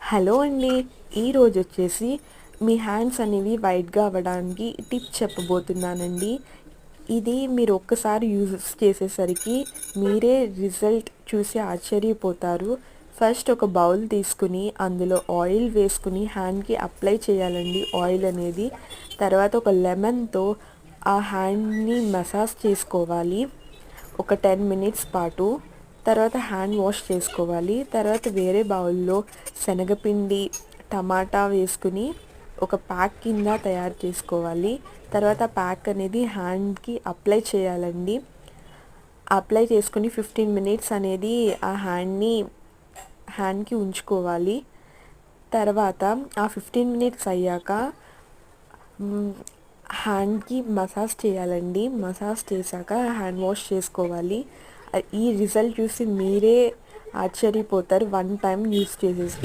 Hello అండి. ఈరోజు వచ్చేసి మీ హ్యాండ్స్ అనేవి వైట్‌గా అవ్వడానికి టిప్ చెప్పబోతున్నానండి. ఇది మీరు ఒక్కసారి యూజ్ చేసేసరికి మీరే రిజల్ట్ చూసి ఆశ్చర్యపోతారు. ఫస్ట్ ఒక బౌల్ తీసుకుని అందులో ఆయిల్ వేసుకుని హ్యాండ్‌కి అప్లై చేయాలండి ఆయిల్ అనేది. తర్వాత ఒక లెమన్‌తో ఆ హ్యాండ్‌ని మసాజ్ చేసుకోవాలి ఒక 10 మినిట్స్ పాటు. తర్వాత హ్యాండ్ వాష్ చేసుకోవాలి. తర్వాత వేరే బౌల్‌లో శనగపిండి, టమాటా వేసుకుని ఒక ప్యాక్ కింద తయారు చేసుకోవాలి. తర్వాత ప్యాక్ అనేది హ్యాండ్‌కి అప్లై చేయాలండి. అప్లై చేసుకుని 15 మినిట్స్ అనేది ఆ హ్యాండ్‌కి ఉంచుకోవాలి. తర్వాత ఆ 15 మినిట్స్ అయ్యాక హ్యాండ్‌కి మసాజ్ చేయాలండి. మసాజ్ చేశాక హ్యాండ్ వాష్ చేసుకోవాలి. ఈ రిజల్ట్ చూసి మీరే ఆశ్చర్యపోతారు 1 టైం యూజ్ చేసేసి.